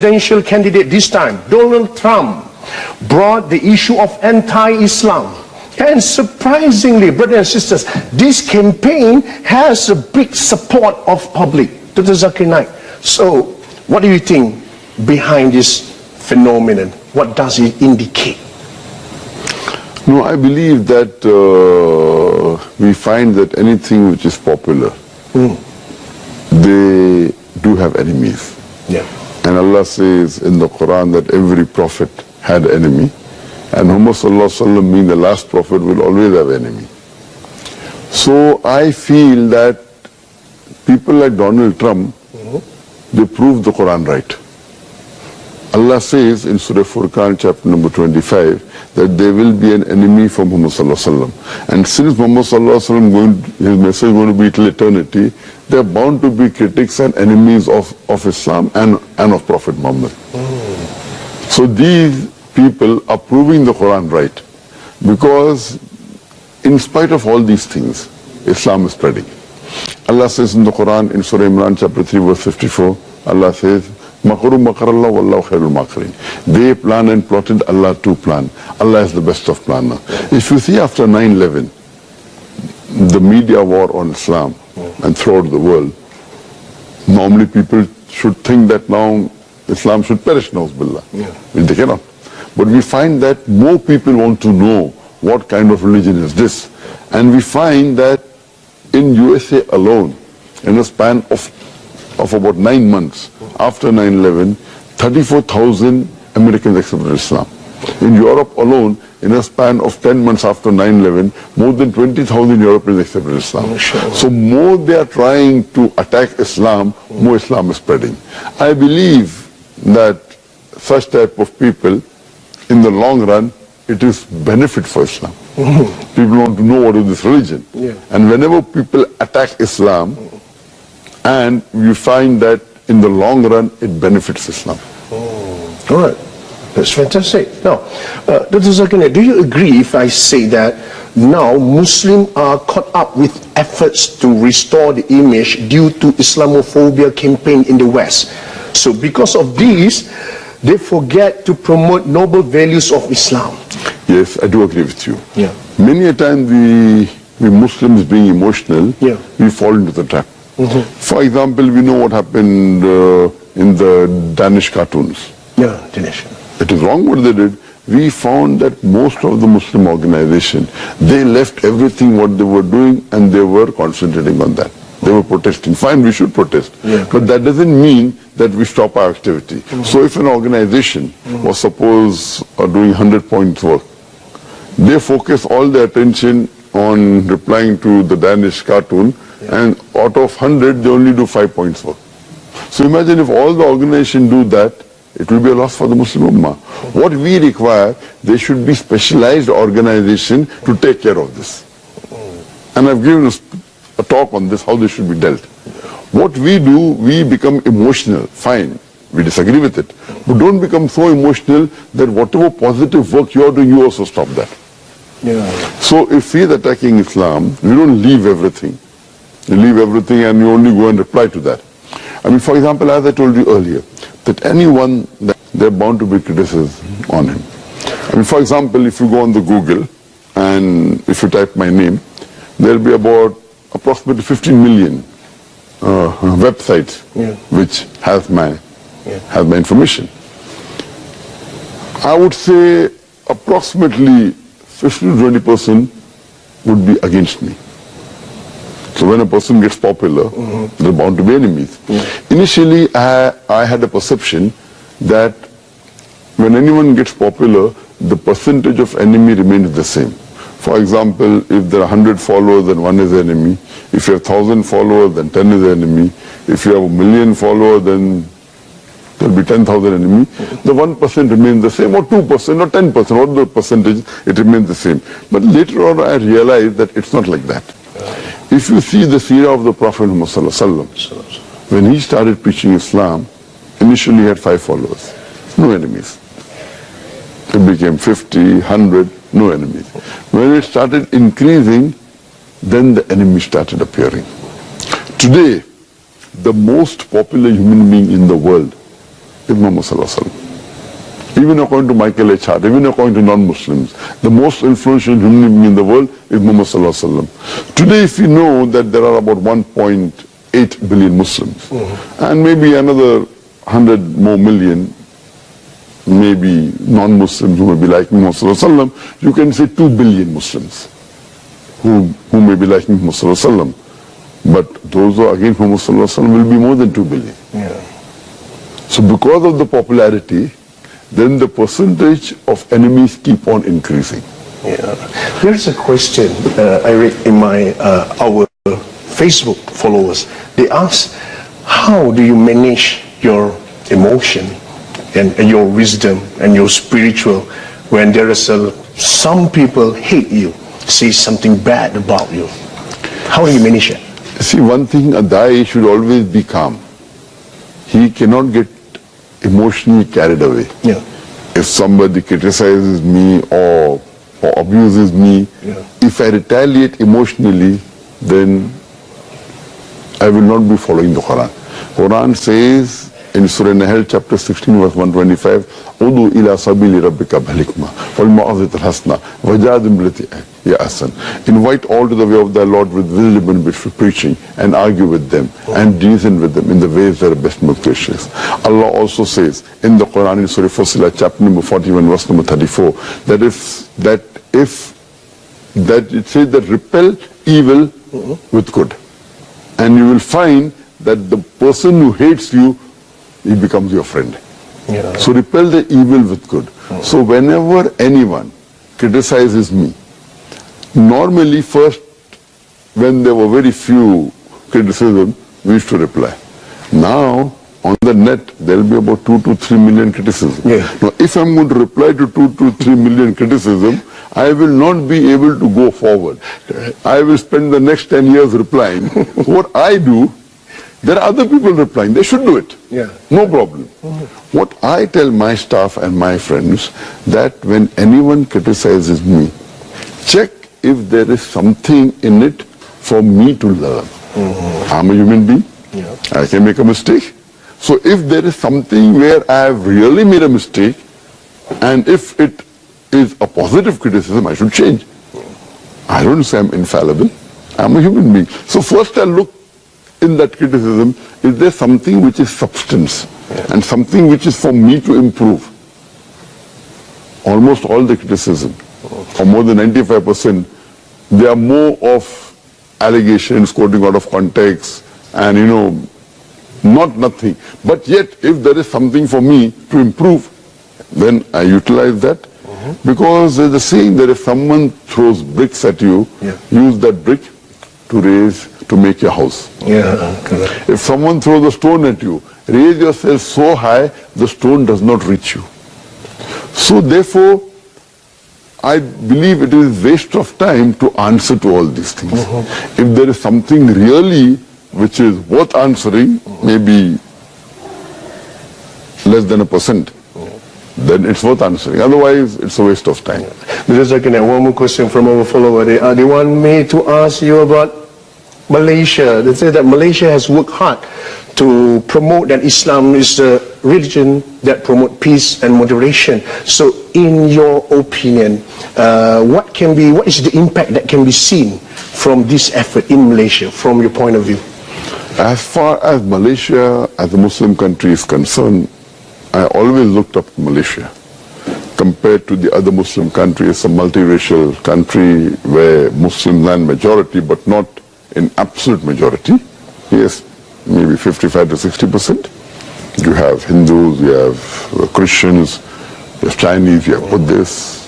presidential candidate this time, Donald Trump, brought the issue of anti-Islam. And surprisingly, brothers and sisters, this campaign has a big support of public. Dr. Zakir Naik. So, what do you think behind this phenomenon? What does it indicate? No, I believe that we find that anything which is popular, they do have enemies. Yeah. And Allah says in the Quran that every prophet had an enemy. And Muhammad Sallallahu Alaihi Wasallam, being the last prophet, will always have an enemy. So I feel that people like Donald Trump, they prove the Quran right. Allah says in Surah Furqan chapter number 25 that there will be an enemy for Muhammad Sallallahu Alaihi Wasallam. And since Muhammad Sallallahu Alaihi Wasallam, his message is going to be till eternity, there are bound to be critics and enemies of Islam and of Prophet Muhammad. So these people are proving the Quran right, because in spite of all these things, Islam is spreading. Allah says in the Quran in Surah Imran chapter 3 verse 54, Allah says, Makaru makarallah wallahu khairul makirin. They plan and plotted, Allah too plan. Allah is the best of planner. If you see after 9/11, the media war on Islam and throughout the world, normally people should think that now Islam should perish, na'uzubillah. They cannot. But we find that more people want to know what kind of religion is this. And we find that in USA alone, in a span of about 9 months, after 9/11, 34,000 Americans accepted Islam. In Europe alone, in a span of 10 months after 9/11, more than 20,000 Europeans accepted Islam. So more they are trying to attack Islam, more Islam is spreading. I believe that such type of people, in the long run, it is benefit for Islam. People want to know what is this religion. And whenever people attack Islam, and you find that in the long run, it benefits Islam. All right. That's fantastic. Now, Dr. Zakir Naik, do you agree if I say that now Muslims are caught up with efforts to restore the image due to Islamophobia campaign in the West? So because of this, they forget to promote noble values of Islam. Yes, I do agree with you. Yeah. Many a time we Muslims being emotional, we fall into the trap. For example, we know what happened in the Danish cartoons. Yeah, Danish. It is wrong what they did. We found that most of the Muslim organization, they left everything what they were doing and they were concentrating on that. They were protesting. Fine, we should protest. But that doesn't mean that we stop our activity. So if an organization was suppose doing 100 points work, they focus all their attention on replying to the Danish cartoon, and out of 100, they only do 5 points work. So imagine if all the organization do that, it will be a loss for the Muslim Ummah. What we require, there should be specialized organization to take care of this. And I've given a talk on this, how this should be dealt. What we do, we become emotional. Fine, we disagree with it. But don't become so emotional that whatever positive work you are doing, you also stop that. So if he is attacking Islam, we don't leave everything. You leave everything and you only go and reply to that. I mean, for example, as I told you earlier, that anyone, they're bound to be criticism on him. I mean, for example, if you go on the Google and if you type my name, there'll be about approximately 15 million websites which has my information. I would say approximately 50 to 20% would be against me. So when a person gets popular, there are bound to be enemies. Initially, I had a perception that when anyone gets popular, the percentage of enemy remains the same. For example, if there are 100 followers, then 1 is the enemy. If you have 1,000 followers, then 10 is the enemy. If you have 1,000,000 followers, then there will be 10,000 enemies. The 1% remains the same, or 2%, or 10%, or the percentage, it remains the same. But later on, I realized that it's not like that. If you see the seerah of the Prophet Muhammad Sallallahu Alaihi Wasallam, when he started preaching Islam, initially he had 5 followers, no enemies. It became 50, 100, no enemies. When it started increasing, then the enemies started appearing. Today, the most popular human being in the world is Muhammad Sallallahu Alaihi Wasallam. Even according to Michael H. Hart, even according to non-Muslims, the most influential human being in the world is Muhammad Sallallahu Alaihi Wasallam. Today, if you know that there are about 1.8 billion Muslims, and maybe another 100 more million, maybe non-Muslims who may be like Muhammad Sallallahu Alaihi Wasallam, you can say 2 billion Muslims who may be like Muhammad Sallallahu Alaihi Wasallam. But those who are against Muhammad Sallallahu Alaihi Wasallam will be more than 2 billion. Yeah. So because of the popularity, then the percentage of enemies keep on increasing. Yeah. Here's a question I read in my our Facebook followers. They ask, how do you manage your emotion and your wisdom and your spiritual when there is some people hate you, say something bad about you? How do you manage it? See, one thing, a Dai should always be calm. He cannot get emotionally carried away. Yeah. If somebody criticizes me or abuses me, if I retaliate emotionally, then I will not be following the Quran. Quran says in Surah Nahl chapter 16 verse 125, Udu ila sabili rabbika bil-hikmah wal-mau'izati al-hasana wajadil billati hiya ahsan. Invite all to the way of thy Lord with wisdom and with preaching, and argue with them and reason with them in the ways that are best most gracious. Allah also says in the Quran in Surah Fussilat chapter number 41 verse number 34 that it says that repel evil with good, and you will find that the person who hates you, he becomes your friend. Yeah. So repel the evil with good. So whenever anyone criticizes me, normally first, when there were very few criticism, we used to reply. Now, on the net, there will be about 2 to 3 million criticism. Yeah. Now, if I'm going to reply to 2 to 3 million criticism, I will not be able to go forward. I will spend the next 10 years replying. What I do, there are other people replying. They should do it. Yeah. No problem. What I tell my staff and my friends, that when anyone criticizes me, check if there is something in it for me to learn. I'm a human being. Yeah. I can make a mistake. So if there is something where I have really made a mistake, and if it is a positive criticism, I should change. I don't say I'm infallible. I'm a human being. So first I look in that criticism, is there something which is substance and something which is for me to improve? Almost all the criticism, or more than 95%, they are more of allegations, quoting out of context, and not nothing. But yet, if there is something for me to improve, then I utilize that. Because there's a saying that if someone throws bricks at you, use that brick to make your house. Yeah, correct. If someone throws a stone at you, raise yourself so high, the stone does not reach you. So therefore, I believe it is waste of time to answer to all these things. If there is something really which is worth answering, maybe less than 1%, then it's worth answering. Otherwise, it's a waste of time. Mr. Zakir Naik, one more question from our follower. They want me to ask you about Malaysia. They say that Malaysia has worked hard to promote that Islam is a religion that promotes peace and moderation. So in your opinion, what is the impact that can be seen from this effort in Malaysia, from your point of view? As far as Malaysia as a Muslim country is concerned, I always looked up to Malaysia. Compared to the other Muslim countries, a multiracial country where Muslims are majority, but not in absolute majority. Yes, maybe 55 to 60%. You have Hindus, you have Christians, you have Chinese, you have Buddhists.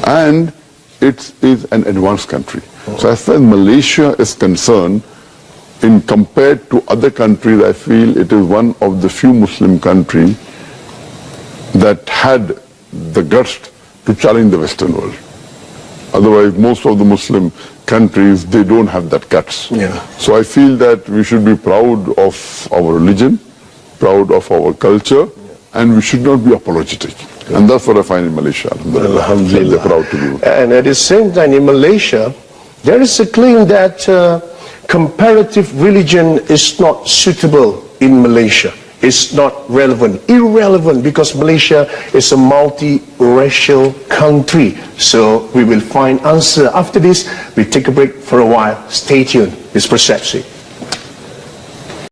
And it is an advanced country. So as far as Malaysia is concerned, in compared to other countries, I feel it is one of the few Muslim countries that had the guts to challenge the Western world. Otherwise, most of the Muslim countries, they don't have that guts. Yeah. So I feel that we should be proud of our religion, proud of our culture, and we should not be apologetic. And that's what I find in Malaysia. Alhamdulillah. They're proud to do. And at the same time, in Malaysia, there is a claim that comparative religion is not suitable in Malaysia. is not relevant, irrelevant, because Malaysia is a multi-racial country. So we will find answer after this. We take a break for a while. Stay tuned. It's Perception.